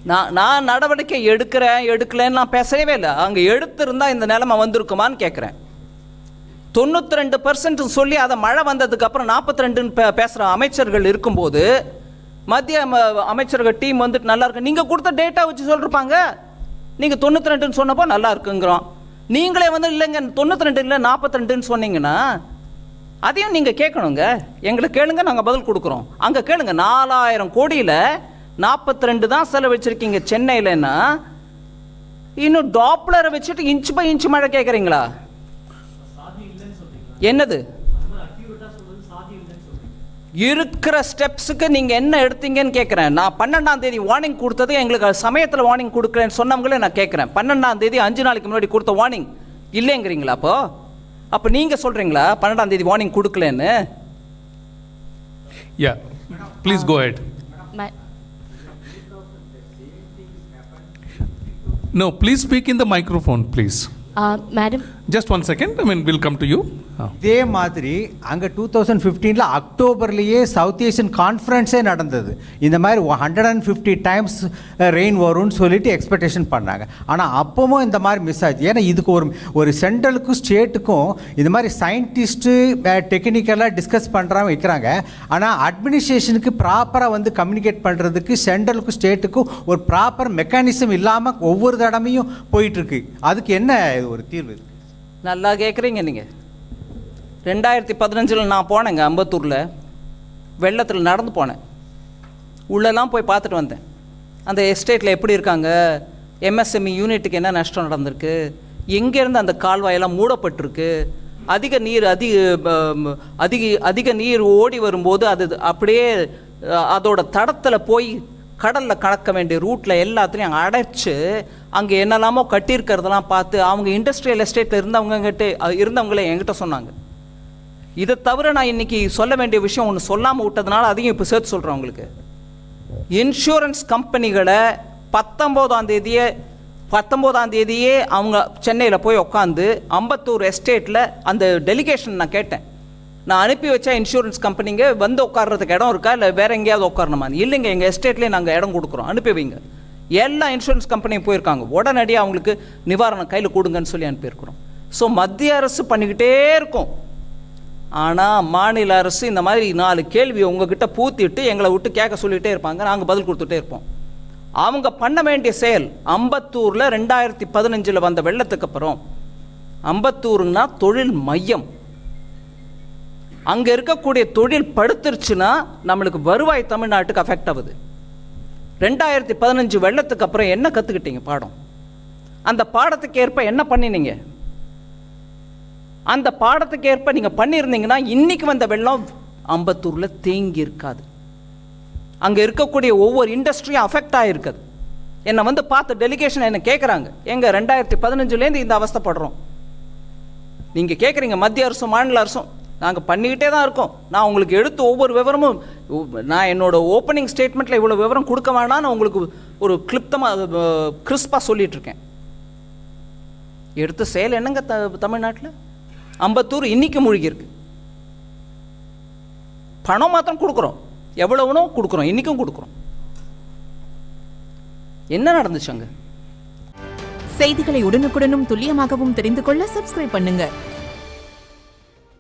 நான் நடவடிக்கை எடுக்கலன்னு நான் பேசவே இல்லை. அங்கே எடுத்திருந்தால் இந்த நிலைமை வந்திருக்குமான்னு கேட்குறேன். 92% சொல்லி அதை மழை வந்ததுக்கப்புறம் 42 பேசுகிற அமைச்சர்கள் இருக்கும்போது மத்திய அமைச்சர்கள் டீம் வந்துட்டு நல்லா இருக்கு, நீங்கள் கொடுத்த டேட்டா வச்சு சொல்லிருப்பாங்க. நீங்கள் 92 சொன்னப்போ நல்லா இருக்குங்கிறோம். நீங்களே வந்து இல்லைங்க 92 இல்லை 42 சொன்னீங்கன்னா அதையும் நீங்கள் கேட்கணுங்க. எங்களை கேளுங்க, நாங்கள் பதில் கொடுக்குறோம். அங்கே கேளுங்க, 4000 கோடியில் 42 தான் செலவழிச்சிருக்கீங்க சென்னையிலன்னா, இன்னும் டாப்லரை வச்சுட்டு இன்ச் பை இன்ச் மழை கேட்குறீங்களா? என்னது இருக்கிற ஸ்டெப்ஸுக்கு நீங்கள் என்ன எடுத்தீங்கன்னு கேட்குறேன். நான் 12ஆம் தேதி வார்னிங் கொடுத்தது, எங்களுக்கு சமயத்தில் வார்னிங் கொடுக்குறேன்னு சொன்னவங்களே நான் கேட்குறேன். 12ஆம் தேதி 5 நாளைக்கு முன்னாடி கொடுத்த வார்னிங் இல்லைங்கிறீங்களா? அப்போ நீங்கள் சொல்கிறீங்களா 12ஆம் தேதி வார்னிங் கொடுக்கலன்னு? Yeah please go ahead. No, please speak in the microphone, please. Madam. Just 1 second, we'll come to you. இதே மாதிரி அங்கே 2015 அக்டோபர்லேயே சவுத் ஏஷியன் கான்ஃபரன்ஸே நடந்தது. இந்த மாதிரி 150 டைம்ஸ் ரெயின் வரும்னு சொல்லிட்டு எக்ஸ்பெக்டேஷன் பண்ணாங்க. ஆனால் அப்போவும் இந்த மாதிரி மிஸ் ஆச்சு. ஏன்னா இதுக்கு ஒரு சென்ட்ரலுக்கும் ஸ்டேட்டுக்கும் இந்த மாதிரி சயின்டிஸ்ட்டு டெக்னிக்கலாக டிஸ்கஸ் பண்ணுறாங்க வைக்கிறாங்க. ஆனால் அட்மினிஸ்ட்ரேஷனுக்கு ப்ராப்பராக வந்து கம்யூனிகேட் பண்ணுறதுக்கு சென்ட்ரலுக்கும் ஸ்டேட்டுக்கும் ஒரு ப்ராப்பர் மெக்கானிசம் இல்லாமல் ஒவ்வொரு தடவையும் போயிட்டுருக்கு. அதுக்கு என்ன ஒரு தீர்வு? நல்லா கேட்குறீங்க நீங்கள். 2015 நான் போனேங்க அம்பத்தூரில், வெள்ளத்தில் நடந்து போனேன். உள்ளெல்லாம் போய் பார்த்துட்டு வந்தேன். அந்த எஸ்டேட்டில் எப்படி இருக்காங்க, எம்எஸ்எம்இ யூனிட்டுக்கு என்ன நஷ்டம் நடந்திருக்கு, எங்கேருந்து அந்த கால்வாயெல்லாம் மூடப்பட்டிருக்கு, அதிக நீர் ஓடி வரும்போது அது அப்படியே அதோட தடத்தில் போய் கடலில் கலக்க வேண்டிய ரூட்டில் எல்லாத்துலேயும் அங்கே அடைச்சி அங்கே என்னெல்லாமோ கட்டியிருக்கிறதெல்லாம் பார்த்து அவங்க இண்டஸ்ட்ரியல் எஸ்டேட்டில் இருந்தவங்களே என்கிட்ட சொன்னாங்க. இதை தவிர நான் இன்றைக்கி சொல்ல வேண்டிய விஷயம் ஒன்று சொல்லாமல் விட்டதுனால அதையும் இப்போ சேர்த்து சொல்கிறேன் உங்களுக்கு. இன்சூரன்ஸ் கம்பெனிகளை 19ஆம் தேதியே அவங்க சென்னையில் போய் உட்காந்து அம்பத்தூர் எஸ்டேட்டில் அந்த டெலிகேஷன் நான் கேட்டேன். நான் அனுப்பி வச்சா இன்சூரன்ஸ் கம்பெனிங்க வந்து உட்கார்றதுக்கு இடம் இருக்கா, இல்லை வேறு எங்கேயாவது உட்காரணுமா? இல்லைங்க, எங்கள் எஸ்டேட்லேயே நாங்கள் இடம் கொடுக்குறோம், அனுப்பி வைங்க. எல்லா இன்சூரன்ஸ் கம்பெனியும் போயிருக்காங்க. உடனடியாக அவங்களுக்கு நிவாரணம் கையில் கொடுங்கன்னு சொல்லி அனுப்பியிருக்கிறோம். ஸோ மத்திய அரசு பண்ணிக்கிட்டே இருக்கும். ஆனால் மாநில அரசு இந்த மாதிரி 4 கேள்வி உங்ககிட்ட பூத்திட்டு எங்களை விட்டு கேட்க சொல்லிகிட்டே இருப்பாங்க, நாங்கள் பதில் கொடுத்துட்டே இருப்போம். அவங்க பண்ண வேண்டிய செயல், அம்பத்தூரில் 2015 வந்த வெள்ளத்துக்கு அப்புறம், அம்பத்தூருன்னா தொழில் மையம், அங்கே இருக்கக்கூடிய தொழில் படுத்துருச்சுன்னா நம்மளுக்கு வருவாய் தமிழ்நாட்டுக்கு அஃபெக்ட் ஆகுது. 2015 வெள்ளத்துக்கு அப்புறம் என்ன கற்றுக்கிட்டீங்க பாடம்? அந்த பாடத்துக்கு ஏற்ப என்ன பண்ணினீங்க? அந்த பாடத்துக்கு ஏற்ப நீங்கள் பண்ணியிருந்தீங்கன்னா இன்றைக்கி வந்த வெள்ளம் அம்பத்தூரில் தேங்கி இருக்காது. அங்கே இருக்கக்கூடிய ஒவ்வொரு இண்டஸ்ட்ரியும் அஃபெக்ட் ஆகிருக்குது. என்னை வந்து பார்த்து டெலிகேஷன் என்ன கேட்குறாங்க, எங்கள் 2015 இந்த அவஸ்தைப்படுறோம். நீங்கள் கேட்குறீங்க மத்திய அரசும் மாநில அரசும், நாங்கள் பண்ணிக்கிட்டே தான் இருக்கோம். நான் உங்களுக்கு எடுத்து ஒவ்வொரு விவரமும், நான் என்னோடய ஓப்பனிங் ஸ்டேட்மெண்ட்டில் இவ்வளோ விவரம் கொடுக்க வேண்டாம்னு உங்களுக்கு ஒரு கிறிஸ்பாக சொல்லிகிட்ருக்கேன். எடுத்த செயல் என்னங்க தமிழ்நாட்டில்? அம்பத்தூர் இன்றைக்கி மூழ்கியிருக்கு. பணம் மாத்திரம் கொடுக்குறோம், எவ்வளவுனோ கொடுக்குறோம், இன்றைக்கும் கொடுக்குறோம். என்ன நடந்துச்சு அங்கே? செய்திகளை உடனுக்குடனும் துல்லியமாகவும் தெரிந்து கொள்ள சப்ஸ்கிரைப் பண்ணுங்க.